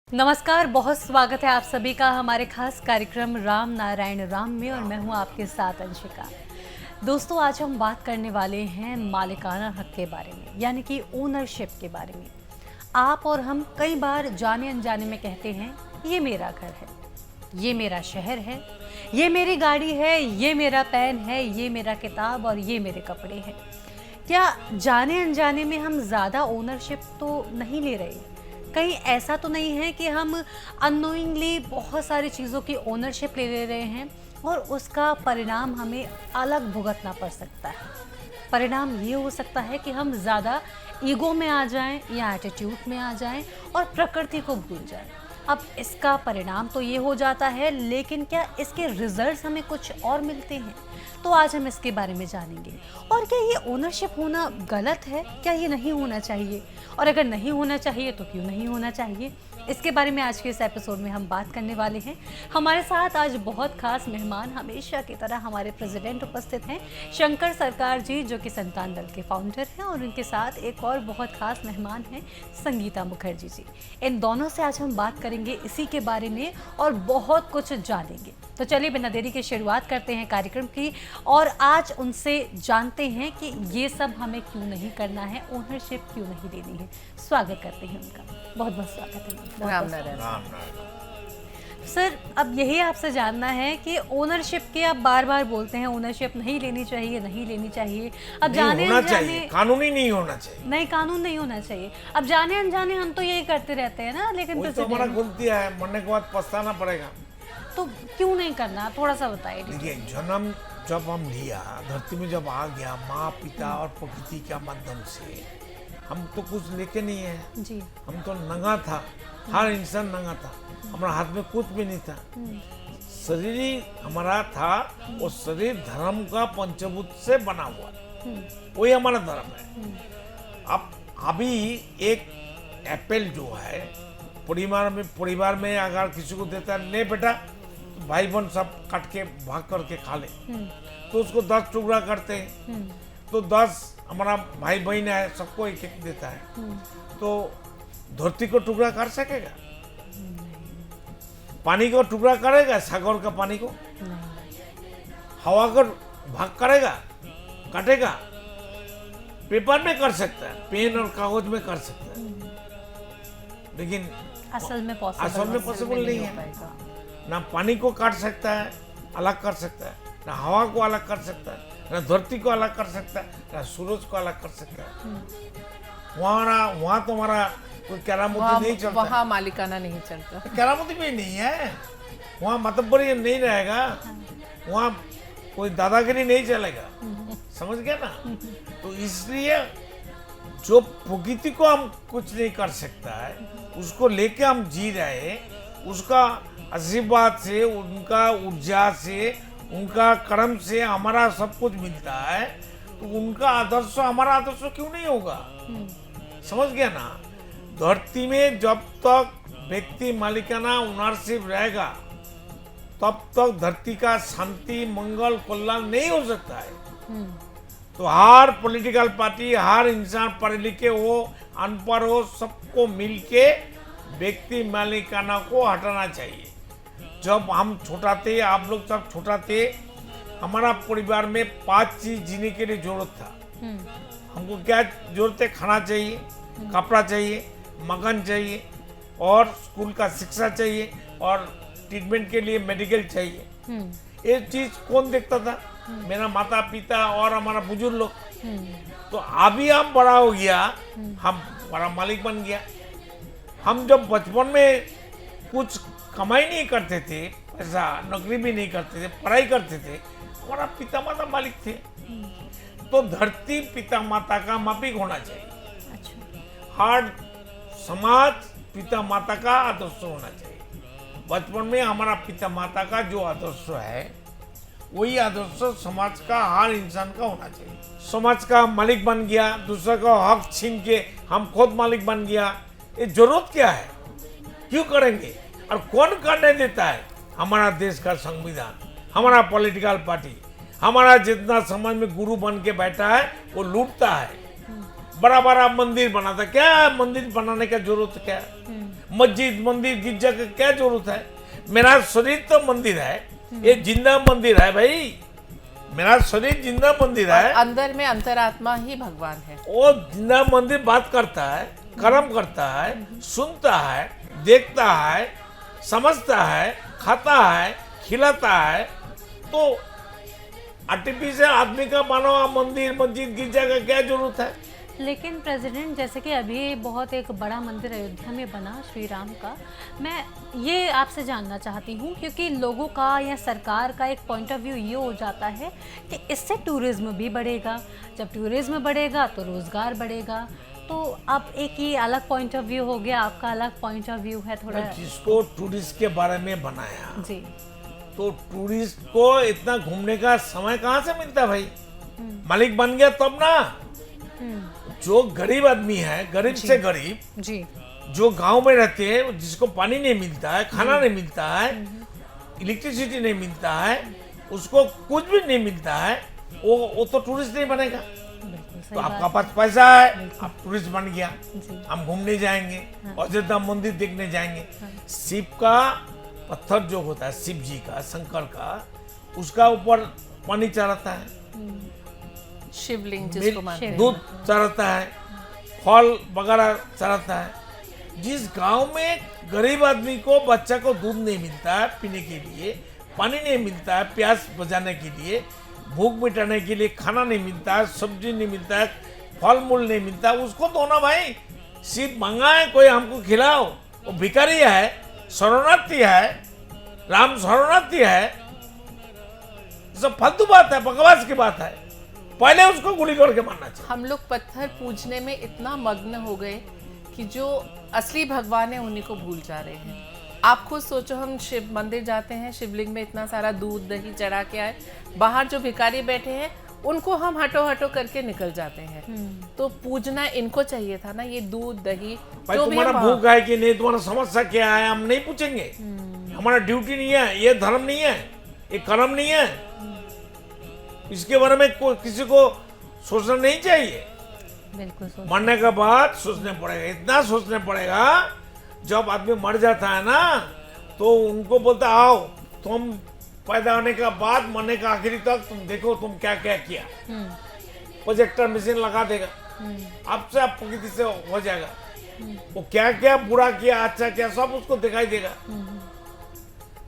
नमस्कार, बहुत स्वागत है आप सभी का हमारे खास कार्यक्रम राम नारायण राम में, और मैं हूं आपके साथ अंशिका। दोस्तों, आज हम बात करने वाले हैं मालिकाना हक के बारे में, यानी कि ओनरशिप के बारे में। आप और हम कई बार जाने अनजाने में कहते हैं ये मेरा घर है, ये मेरा शहर है, ये मेरी गाड़ी है, ये मेरा पेन है, ये मेरा किताब और ये मेरे कपड़े हैं। क्या जाने अनजाने में हम ज़्यादा ओनरशिप तो नहीं ले रहे? कहीं ऐसा तो नहीं है कि हम अननोइंगली बहुत सारी चीज़ों की ओनरशिप ले रहे हैं और उसका परिणाम हमें अलग भुगतना पड़ सकता है? परिणाम ये हो सकता है कि हम ज़्यादा ईगो में आ जाएं या एटीट्यूड में आ जाएं और प्रकृति को भूल जाएं। अब इसका परिणाम तो ये हो जाता है, लेकिन क्या इसके रिजल्ट्स हमें कुछ और मिलते हैं? तो आज हम इसके बारे में जानेंगे। और क्या ये ओनरशिप होना गलत है? क्या ये नहीं होना चाहिए? और अगर नहीं होना चाहिए तो क्यों नहीं होना चाहिए? इसके बारे में आज के इस एपिसोड में हम बात करने वाले हैं। हमारे साथ आज बहुत खास मेहमान, हमेशा की तरह हमारे प्रेसिडेंट उपस्थित हैं, शंकर सरकार जी, जो कि संतान दल के फाउंडर हैं, और उनके साथ एक और बहुत खास मेहमान हैं, संगीता मुखर्जी जी। इन दोनों से आज हम बात करेंगे इसी के बारे में और बहुत कुछ जानेंगे। तो चलिए बिना देरी के शुरुआत करते हैं कार्यक्रम की, और आज उनसे जानते हैं कि ये सब हमें क्यों नहीं करना है, ओनरशिप क्यों नहीं देनी है। स्वागत करते हैं उनका, बहुत बहुत स्वागत है। राम नारायण। सर, अब यही आपसे जानना है कि ओनरशिप के आप बार बार बोलते हैं ओनरशिप नहीं लेनी चाहिए, नहीं लेनी चाहिए। अब जाने अनजाने कानूनी नहीं होना चाहिए। नहीं, कानून नहीं होना चाहिए। अब जाने अनजाने हम तो यही करते रहते हैं ना, लेकिन तो हमारा गलती है, मरने के बाद पछताना पड़ेगा। तो क्यों नहीं करना, थोड़ा सा बताइए। देखिए, जन्म जब हम लिया, धरती में जब आ गया, माँ पिता और प्रकृति के माध्यम से, हम तो कुछ लेके नहीं है जी। हम तो नंगा था, हर इंसान नंगा था, हमारा हाथ में कुछ भी नहीं था। शरीर ही हमारा था, और शरीर धर्म का पंचभूत से बना हुआ, वही हमारा धर्म है। अब अभी एक एप्पल जो है परिवार में अगर किसी को देता है, ले बेटा, तो भाई बहन सब काट के भाग करके खा ले, तो उसको 10 टुकड़ा करते हैं, तो 10 हमारा भाई बहन है, सबको एक एक देता है। तो धरती को टुकड़ा कर सकेगा? पानी को टुकड़ा करेगा? सागर का पानी को? हवा को भाग करेगा, काटेगा? पेपर में कर सकता है, पेन और कागज में कर सकता है, लेकिन असल में पॉसिबल नहीं है। ना पानी को काट सकता है, अलग कर सकता है, ना हवा को अलग कर सकता है, ना धरती को अलग कर सकता है, ना सूरज को अलग कर सकता है। वहाँ तो हमारा कोई करामती नहीं चलता, वहाँ मालिकाना नहीं चलता, करामती भी नहीं है, वहाँ मतबरी नहीं रहेगा, वहाँ कोई दादागिरी नहीं चलेगा। समझ गया ना? तो इसलिए जो प्रकृति को हम कुछ नहीं कर सकता है, उसको लेके हम जी रहे, उसका आशीर्वाद से, उनका ऊर्जा से, उनका कर्म से हमारा सब कुछ मिलता है, तो उनका आदर्श हमारा आदर्श क्यों नहीं होगा? समझ गया ना? धरती में जब तक व्यक्ति मालिकाना ओनरशिप रहेगा, तब तक धरती का शांति, मंगल, कल्याण नहीं हो सकता है। तो हर पॉलिटिकल पार्टी, हर इंसान, पढ़े लिखे हो, अनपढ़ हो, सबको मिलके व्यक्ति मालिकाना को हटाना चाहिए। जब हम छोटा थे, आप लोग सब छोटा थे, हमारा परिवार में 5 चीज जीने के लिए जरूरत था। हमको क्या जरूरत है? खाना चाहिए, कपड़ा चाहिए, मकान चाहिए, और स्कूल का शिक्षा चाहिए, और ट्रीटमेंट के लिए मेडिकल चाहिए। ये चीज कौन देखता था? मेरा माता पिता और हमारा बुजुर्ग लोग। तो अभी हम बड़ा हो गया, हम बड़ा मालिक बन गया। हम जब बचपन में कुछ कमाई नहीं करते थे, ऐसा नौकरी भी नहीं करते थे, पढ़ाई करते थे, हमारा पिता माता मालिक थे। तो धरती पिता माता का मापिक होना चाहिए। हर समाज पिता माता का आदर्श होना चाहिए। बचपन में हमारा पिता माता का जो आदर्श है, वही आदर्श समाज का हर इंसान का होना चाहिए। समाज का मालिक बन गया, दूसरे का हक छीन के हम खुद मालिक बन गया, ये जरूरत क्या है? क्यों करेंगे? और कौन करने देता है? हमारा देश का संविधान, हमारा पॉलिटिकल पार्टी, हमारा जितना समाज में गुरु बन के बैठा है वो लूटता है। बड़ा बड़ा मंदिर बनाता, क्या मंदिर बनाने का जरूरत क्या है? मस्जिद मंदिर गिरजा का क्या जरूरत है? मेरा शरीर तो मंदिर है, ये जिंदा मंदिर है भाई, मेरा शरीर जिंदा मंदिर है। अंदर में अंतरात्मा ही भगवान है। वो जिंदा मंदिर बात करता है, कर्म करता है, सुनता है, देखता है, समझता है, खाता है, खिलाता है। तो आर्टिफिशियल आदमी का बना हुआ मंदिर मस्जिद गिरजा का क्या जरूरत है? लेकिन प्रेसिडेंट, जैसे कि अभी बहुत एक बड़ा मंदिर अयोध्या में बना श्री राम का, मैं ये आपसे जानना चाहती हूँ क्योंकि लोगों का या सरकार का एक पॉइंट ऑफ व्यू ये हो जाता है कि इससे टूरिज्म भी बढ़ेगा, जब टूरिज्म बढ़ेगा तो रोज़गार बढ़ेगा। तो अब एक ये अलग पॉइंट ऑफ व्यू हो गया, आपका अलग पॉइंट ऑफ व्यू है थोड़ा। जिसको टूरिस्ट के बारे में बनाया जी, तो टूरिस्ट को इतना घूमने का समय कहाँ से मिलता है भाई? मालिक बन गया तब ना। जो गरीब आदमी है, गरीब से गरीब, जी, जो गांव में रहते हैं, जिसको पानी नहीं मिलता है, खाना नहीं मिलता है, इलेक्ट्रिसिटी नहीं मिलता है, उसको कुछ भी नहीं मिलता है, वो तो टूरिस्ट नहीं बनेगा। बिल्कुल सही तो बात आपका पास पैसा है, आप टूरिस्ट बन गया, जी। हम घूमने जाएंगे, अयोध्या मंदिर देखने जाएंगे। शिव का पत्थर जो होता है, शिव जी का, शंकर का, उसका ऊपर पानी चढ़ाता है, शिवलिंग जिसको मानते हैं। दूध चढ़ाता है, फल वगैरह चढ़ाता है। जिस गांव में गरीब आदमी को, बच्चा को दूध नहीं मिलता है पीने के लिए, पानी नहीं मिलता है प्यास बुझाने के लिए, भूख मिटाने के लिए खाना नहीं मिलता है, सब्जी नहीं मिलता है, फल मूल नहीं मिलता है, उसको तो ना भाई शिव मांगा है कोई हमको खिलाओ। वो भिखारी है, शरणार्थी है, राम शरणार्थी है, सब फालतू बात है, बकवास की बात है। पहले उसको गोली करके मारना चाहिए। हम लोग पत्थर पूजने में इतना मग्न हो गए कि जो असली भगवान है उन्हीं को भूल जा रहे हैं। आप खुद सोचो, हम शिव मंदिर जाते हैं, शिवलिंग में इतना सारा दूध दही चढ़ा के आए, बाहर जो भिखारी बैठे हैं उनको हम हटो हटो करके निकल जाते हैं। तो पूजना इनको चाहिए था ना, ये दूध दही भाई जो भी तुम्हारा हम भूख है कि नहीं, तुम्हारा समस्या क्या है, हम नहीं पूछेंगे। हमारा ड्यूटी नहीं है, ये धर्म नहीं है, ये कर्म नहीं है। इसके बारे में किसी को सोचना नहीं चाहिए। बिल्कुल सोच। मरने के बाद सोचने पड़ेगा, इतना सोचने पड़ेगा। जब आदमी मर जाता है ना तो उनको बोलता आओ तुम पैदा होने के बाद मरने का आखिरी तक तुम देखो तुम क्या क्या किया। प्रोजेक्टर मशीन लगा देगा, आपसे आप प्रकृति से हो जाएगा, वो क्या क्या बुरा किया अच्छा किया सब उसको दिखाई देगा।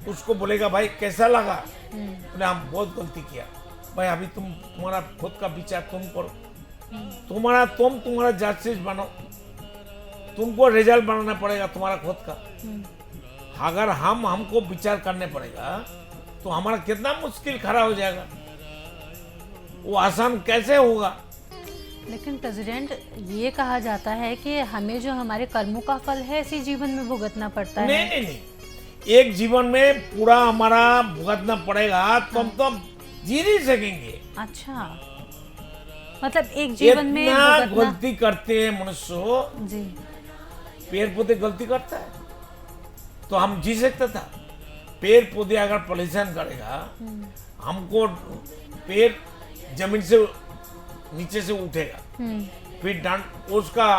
उसको बोलेगा भाई कैसा लगा, बोले हम बहुत गलती किया भाई, अभी तुम्हारा खुद का विचार तुम करो, तुम्हारा जस्टिस बनो, तुमको रिजल्ट बनाना पड़ेगा तुम्हारा खुद का। अगर हमको विचार करने पड़ेगा तो हमारा कितना मुश्किल खड़ा हो जाएगा, वो आसान कैसे होगा। लेकिन प्रेसिडेंट, ये कहा जाता है कि हमें जो हमारे कर्मों का फल है इसी जीवन में भुगतना पड़ता है। नहीं, एक जीवन में पूरा हमारा भुगतना पड़ेगा तो हम तो जी नहीं सकेंगे। अच्छा, मतलब एक जीवन में इतना भुगतना। गलती करते हैं मनुष्य, जी, पेड़ पौधे गलती करता है तो हम जी सकता था। पेड़ पौधे अगर पॉल्यूशन करेगा, हमको पेड़ जमीन से नीचे से उठेगा, फिर उसका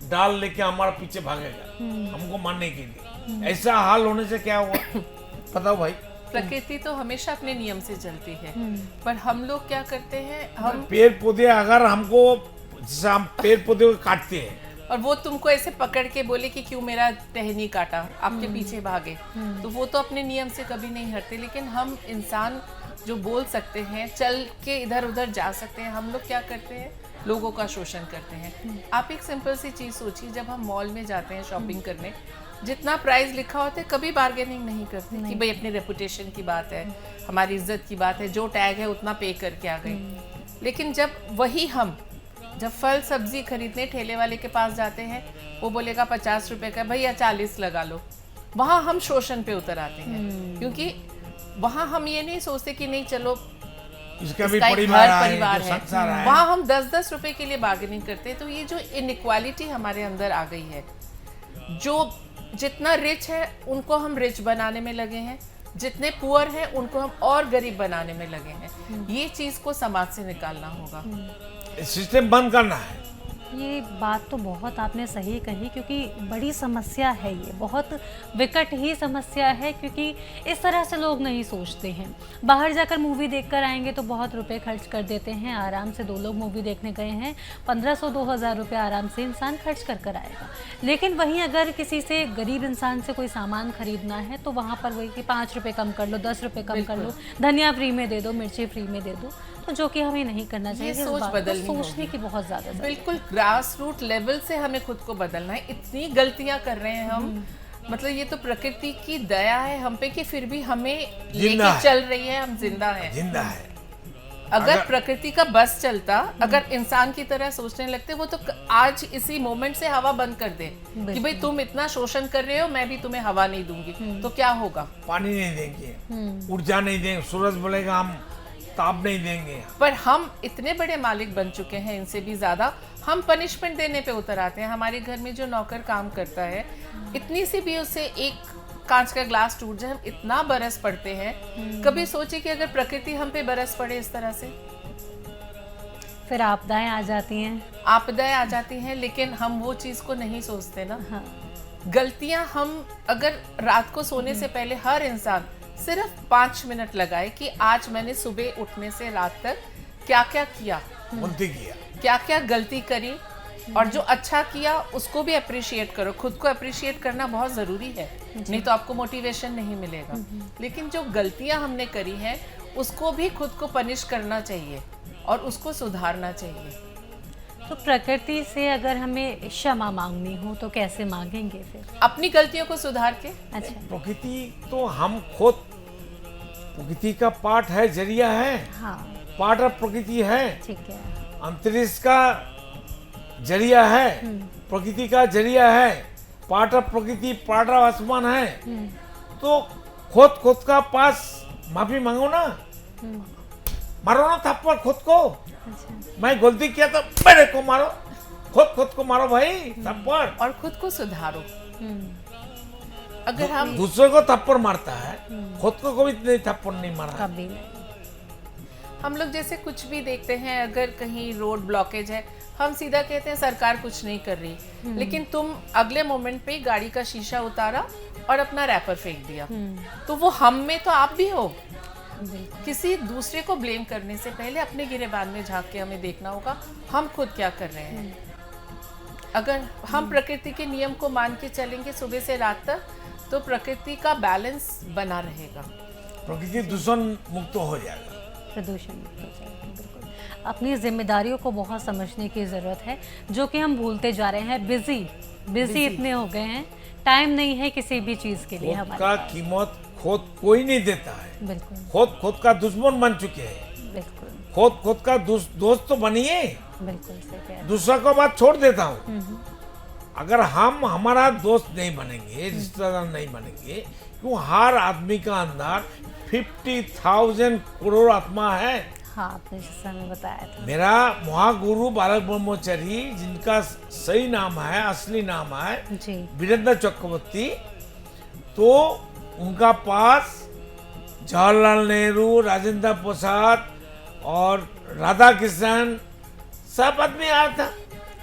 डाल लेके हमारा पीछे भागेगा हमको मारने के लिए। ऐसा हाल होने से क्या हुआ बताओ भाई। प्रकृति तो हमेशा अपने नियम से चलती है, पर हम लोग क्या करते हैं, हम पेड़ पौधे अगर हमको, जैसे हम पेड़ पौधे को काटते हैं और वो तुमको ऐसे पकड़ के बोले कि क्यों मेरा टहनी काटा, आपके पीछे भागे, तो वो तो अपने नियम से कभी नहीं हटते। लेकिन हम इंसान जो बोल सकते हैं, चल के इधर उधर जा सकते हैं, हम लोग क्या करते हैं, लोगों का शोषण करते हैं। आप एक सिंपल सी चीज़ सोचिए, जब हम मॉल में जाते हैं शॉपिंग करने, जितना प्राइस लिखा होता है कभी बार्गेनिंग नहीं करते कि भाई अपनी रेपुटेशन की बात है, हमारी इज्जत की बात है, जो टैग है उतना पे करके आ गए। लेकिन जब फल सब्जी खरीदने ठेले वाले के पास जाते हैं, वो बोलेगा 50 रुपए का, भैया 40 लगा लो, वहाँ हम शोषण पे उतर आते हैं। क्योंकि वहाँ हम ये नहीं सोचते कि नहीं चलो इसका भी इसका एक परिवार घर है, परिवार जो है, संसार है। वहाँ हम 10-10 रुपए के लिए बार्गेनिंग करते हैं। तो ये जो इनइक्वालिटी हमारे अंदर आ गई है, जो जितना रिच है उनको हम रिच बनाने में लगे हैं, जितने पुअर हैं उनको हम और गरीब बनाने में लगे हैं। ये चीज को समाज से निकालना होगा। सिस्टम बंद करना है। ये बात तो बहुत आपने सही कही, क्योंकि बड़ी समस्या है, ये बहुत विकट ही समस्या है, क्योंकि इस तरह से लोग नहीं सोचते हैं। बाहर जाकर मूवी देखकर आएंगे तो बहुत रुपए खर्च कर देते हैं। आराम से 2 लोग मूवी देखने गए हैं, 1500-2000 रुपये आराम से इंसान खर्च कर आएगा। लेकिन वहीं अगर किसी से, गरीब इंसान से कोई सामान खरीदना है तो वहाँ पर वही कि 5 रुपये कम कर लो, 10 रुपये कम कर लो, धनिया फ्री में दे दो, मिर्ची फ्री में दे दो, तो जो कि हमें नहीं करना चाहिए। सोच बदलनी सोचने की बहुत ज़्यादा बिल्कुल ग्रास रूट लेवल से हमें खुद को बदलना है। इतनी गलतियां कर रहे हैं हम, मतलब ये तो प्रकृति की दया है हम पे कि फिर भी हमें लेके चल रही है, हम जिंदा हैं। जिंदा है। अगर प्रकृति का बस चलता, अगर इंसान की तरह सोचने लगते, वो तो आज इसी मोमेंट से हवा बंद कर दे कि भाई तुम इतना शोषण कर रहे हो, मैं भी तुम्हें हवा नहीं दूंगी, तो क्या होगा? पानी नहीं देंगे, ऊर्जा नहीं देंगे, सूरज बोलेगा हम ताप नहीं देंगे। पर हम इतने बड़े मालिक बन चुके हैं, इनसे भी ज्यादा हम पनिशमेंट देने पे उतर आते हैं। हमारे घर में जो नौकर काम करता है, इतनी सी भी उससे एक कांच का ग्लास टूट जाए, हम इतना बरस पड़ते हैं। कभी सोचे कि अगर प्रकृति हम पे बरस पड़े इस तरह से, फिर आपदाएं आ जाती हैं। आपदाएं आ जाती हैं, लेकिन हम वो चीज को नहीं सोचते ना। हाँ। गलतियां हम अगर रात को सोने से पहले हर इंसान सिर्फ 5 मिनट लगाए कि आज मैंने सुबह उठने से रात तक क्या क्या किया, गलती किया, क्या क्या गलती करी, और जो अच्छा किया उसको भी अप्रिशिएट करो। खुद को अप्रिशिएट करना बहुत ज़रूरी है, नहीं तो आपको मोटिवेशन नहीं मिलेगा। लेकिन जो गलतियां हमने करी हैं उसको भी खुद को पनिश करना चाहिए और उसको सुधारना चाहिए। तो प्रकृति से अगर हमें क्षमा मांगनी हो तो कैसे मांगेंगे फिर? अपनी गलतियों को सुधार के। अच्छा। प्रकृति तो हम खुद, प्रकृति का पार्ट है, जरिया है। हाँ। पार्ट ऑफ प्रकृति है। ठीक है। अंतरिक्ष का जरिया है, प्रकृति का जरिया है, पार्ट ऑफ प्रकृति, पार्ट ऑफ आसमान है। तो खुद का पास माफी मांगो ना, मारो ना थप्पड़ खुद को। अच्छा। मैं गलती किया तो मेरे को मारो, खुद को मारो भाई थप्पड़। और खुद को सुधारो। अगर हम दूसरे को थप्पड़ मारता है, खुद को कभी नहीं थप्पड़ नहीं मारा। कभी नहीं। हम लोग जैसे कुछ भी देखते हैं, अगर कहीं रोड ब्लॉकेज है, हम सीधा कहते हैं सरकार कुछ नहीं कर रही, लेकिन तुम अगले मोमेंट पे गाड़ी का शीशा उतारा और अपना रैपर फेंक दिया, तो वो हम में तो आप भी हो। किसी दूसरे को ब्लेम करने से पहले अपने गिरेबान में झांक के हमें देखना होगा हम खुद क्या कर रहे हैं। अगर हम प्रकृति के नियम को मान के चलेंगे सुबह से रात तक, तो प्रकृति का बैलेंस बना रहेगा, प्रकृति दूषण मुक्त हो जाएगा, प्रदूषण मुक्त हो जाएगा। बिल्कुल, अपनी जिम्मेदारियों को बहुत समझने की ज़रूरत है, जो कि हम भूलते जा रहे हैं। बिजी इतने हो गए हैं, टाइम नहीं है किसी भी चीज़ के लिए हमारे का पास। कीमत खुद कोई नहीं देता है। बिल्कुल। खुद का दुश्मन बन चुके हैं। बिल्कुल। खुद का दोस्त तो बनिए। बिल्कुल सही कह रहे हैं। दूसरा को बात छोड़ देता हूँ। अगर हम हमारा दोस्त नहीं बनेंगे, रिश्तेदार नहीं बनेंगे, क्यों हर आदमी का अंदर 50,000 करोड़ आत्मा है। हाँ, आपने जिस समय बताया था। मेरा महागुरु बालक ब्रह्मचारी, जिनका सही नाम है, असली नाम है जी, वीरेंद्र चक्रवर्ती, तो उनका पास जवाहरलाल नेहरू, राजेंद्र प्रसाद और राधा कृष्ण सब आदमी आया था।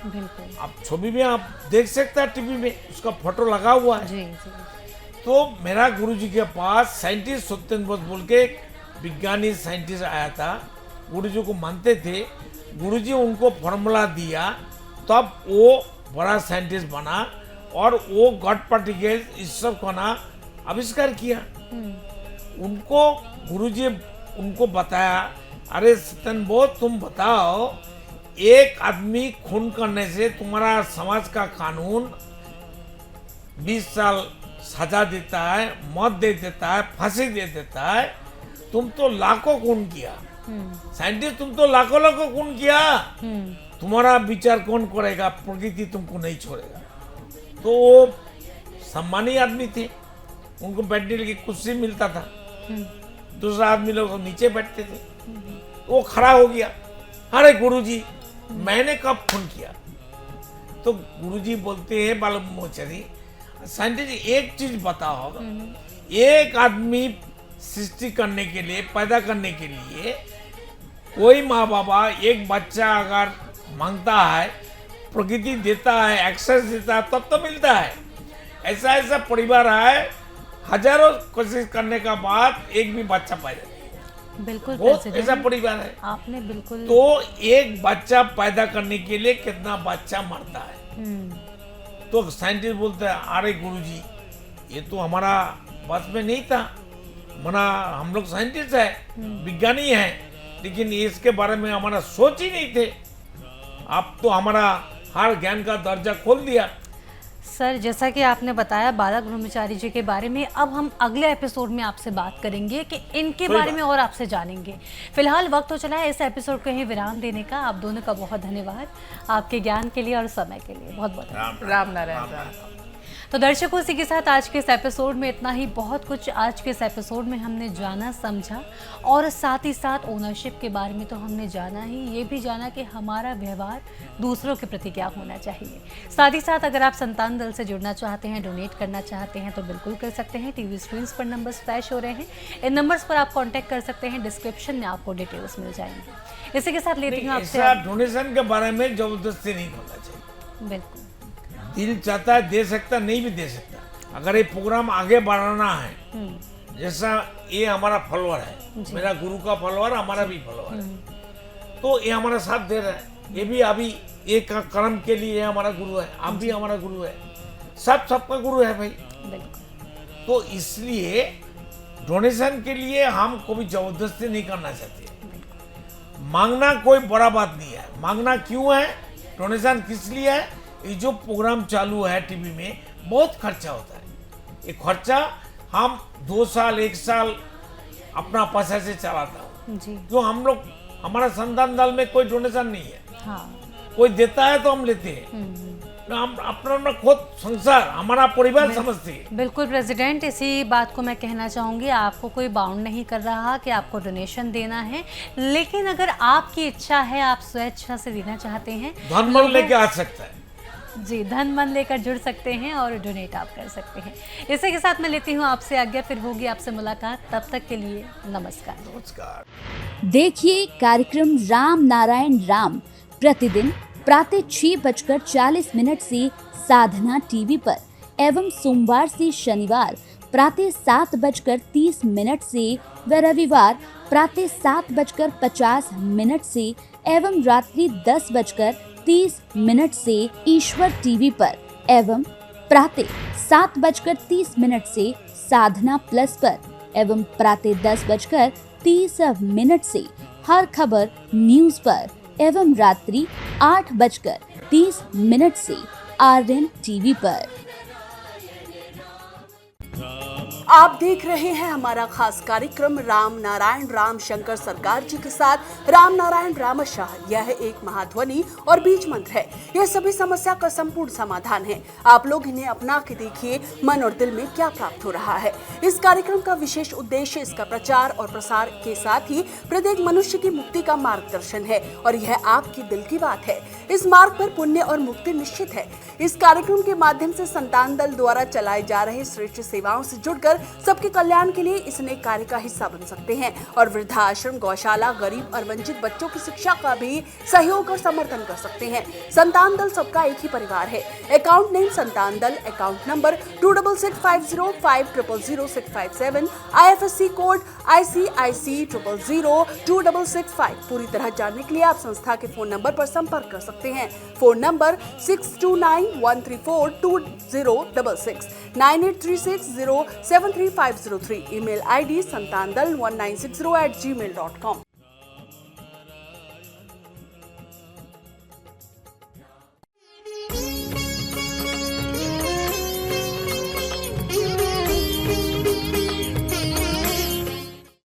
बिल्कुल। आप छवि में आप देख सकते हैं, टीवी में उसका फोटो लगा हुआ है। जी जी। तो मेरा गुरुजी के पास साइंटिस्ट सत्येंद्र बोस बोल के एक विज्ञानी साइंटिस्ट आया था, गुरुजी को मानते थे। गुरुजी उनको फॉर्मूला दिया, तब वो बड़ा साइंटिस्ट बना और वो गॉड पार्टिकल, ईश्वर कणा आविष्कार किया। उनको गुरुजी उनको बताया, अरे सत्येंद्र बोस तुम बताओ, एक आदमी खून करने से तुम्हारा समाज का कानून 20 साल सजा देता है, मौत दे देता है, फांसी दे देता है, तुम तो लाखों खून किया। साइंटिस्ट तुम तो लाखों खून किया, तुम्हारा विचार कौन करेगा? प्रकृति तुमको नहीं छोड़ेगा। तो वो सम्मानी आदमी थे, उनको बैठने के लिए कुर्सी मिलता था, दूसरा आदमी लोग नीचे बैठते थे। वो खड़ा हो गया, अरे गुरुजी मैंने कब खून किया? तो गुरुजी बोलते हैं बालक ब्रह्मचारी, साइंटिस्ट एक चीज बताओ, एक आदमी सृष्टि करने के लिए, पैदा करने के लिए कोई माँ बाबा एक बच्चा अगर मांगता है, प्रकृति देता है, एक्सेस देता है, तब तो मिलता है। ऐसा ऐसा परिवार है, हजारों कोशिश करने का बाद एक भी बच्चा पैदा नहीं। बिल्कुल बहुत प्रेसिडेंट, ऐसा परिवार है। आपने बिल्कुल तो एक बच्चा पैदा करने के लिए कितना बच्चा मरता है। तो साइंटिस्ट बोलते हैं अरे गुरुजी ये तो हमारा बस में नहीं था, मना हम लोग साइंटिस्ट है, विज्ञानी है, लेकिन इसके बारे में हमारा सोच ही नहीं थे। आप तो हमारा हर ज्ञान का दर्जा खोल दिया। सर, जैसा कि आपने बताया बाला ब्रह्मचारी जी के बारे में, अब हम अगले एपिसोड में आपसे बात करेंगे कि इनके बारे में और आपसे जानेंगे। फिलहाल वक्त हो चला है इस एपिसोड को ही विराम देने का। आप दोनों का बहुत धन्यवाद आपके ज्ञान के लिए और समय के लिए। बहुत बहुत राम नारायण राम। तो दर्शकों, इसी के साथ आज के इस एपिसोड में इतना ही। बहुत कुछ आज के इस एपिसोड में हमने जाना, समझा, और साथ ही साथ ओनरशिप के बारे में तो हमने जाना ही, ये भी जाना कि हमारा व्यवहार दूसरों के प्रति क्या होना चाहिए। साथ ही साथ अगर आप संतान दल से जुड़ना चाहते हैं, डोनेट करना चाहते हैं तो बिल्कुल कर सकते हैं। टीवी स्क्रीन पर नंबर्स फ्लैश हो रहे हैं, इन नंबर्स पर आप कॉन्टैक्ट कर सकते हैं। डिस्क्रिप्शन में आपको डिटेल्स मिल जाएंगे। इसी के साथ लेती हूँ आपसे ऐसा डोनेशन के बारे में जबरदस्ती नहीं करना चाहिए। बिल्कुल, दिल चाहता है दे सकता, नहीं भी दे सकता। अगर ये प्रोग्राम आगे बढ़ाना है, जैसा ये हमारा फॉलोअर है, मेरा गुरु का फॉलोअर, हमारा भी फॉलोअर है, तो ये हमारा साथ दे रहा है। ये भी अभी एक कर्म के लिए हमारा गुरु है, आप भी हमारा गुरु है, सबका गुरु है भाई। बिल्कुल। तो इसलिए डोनेशन के लिए हम कोई जबरदस्ती नहीं करना चाहते। मांगना कोई बड़ा बात नहीं है। मांगना क्यों है, डोनेशन किस लिए है? ये जो प्रोग्राम चालू है टीवी में, बहुत खर्चा होता है। ये खर्चा हम 2 साल 1 साल अपना पैसा से चलाता हूँ। जी जो हम लोग, हमारा संतान दल में कोई डोनेशन नहीं है। हाँ। कोई देता है तो हम लेते हैं। हम अपना खुद संसार, हमारा परिवार समझते हैं। बिल्कुल प्रेसिडेंट, इसी बात को मैं कहना चाहूँगी। आपको कोई बाउंड नहीं कर रहा कि आपको डोनेशन देना है, लेकिन अगर आपकी इच्छा है, आप स्वेच्छा से देना चाहते हैं, धन मन लेके आ सकता है। जी, धन मन लेकर जुड़ सकते हैं और डोनेट आप कर सकते हैं। इसी के साथ मैं लेती हूँ आपसे आज्ञा, फिर होगी आपसे मुलाकात। तब तक के लिए नमस्कार। नमस्कार। देखिए कार्यक्रम राम नारायण राम प्रतिदिन प्रातः 6:40 से साधना टीवी पर, एवं सोमवार से शनिवार प्रातः 7:30 से व रविवार प्रातः 7:50 से एवं रात्रि 10:30 से ईश्वर टीवी पर, एवं प्रातः 7:30 से साधना प्लस पर, एवं प्रातः 10:30 से हर खबर न्यूज पर, एवं रात्रि 8:30 से आरएन टीवी पर। आप देख रहे हैं हमारा खास कार्यक्रम राम नारायण राम शंकर सरकार जी के साथ राम नारायण रामशाह। यह एक महाध्वनि और बीज मंत्र है। यह सभी समस्या का संपूर्ण समाधान है। आप लोग इन्हें अपना के देखिए, मन और दिल में क्या प्राप्त हो रहा है। इस कार्यक्रम का विशेष उद्देश्य इसका प्रचार और प्रसार के साथ ही प्रत्येक मनुष्य की मुक्ति का मार्गदर्शन है, और यह आपकी दिल की बात है। इस मार्ग पर पुण्य और मुक्ति निश्चित है। इस कार्यक्रम के माध्यम से संतान दल द्वारा चलाए जा रहे श्रेष्ठ सेवाओं से जुड़कर सबके कल्याण के लिए इस नेक कार्य का हिस्सा बन सकते हैं, और वृद्धाश्रम, गौशाला, गरीब और वंचित बच्चों की शिक्षा का भी सहयोग और समर्थन कर सकते हैं। संतान दल सबका एक ही परिवार है। अकाउंट नेम संतान दल, account number 266505000657, IFSC code ICIC 000265। पूरी तरह जानने के लिए आप संस्था के फोन नंबर पर संपर्क कर सकते हैं। Phone number 6291342066, 9836073503। Email ID santandal1960@gmail.com।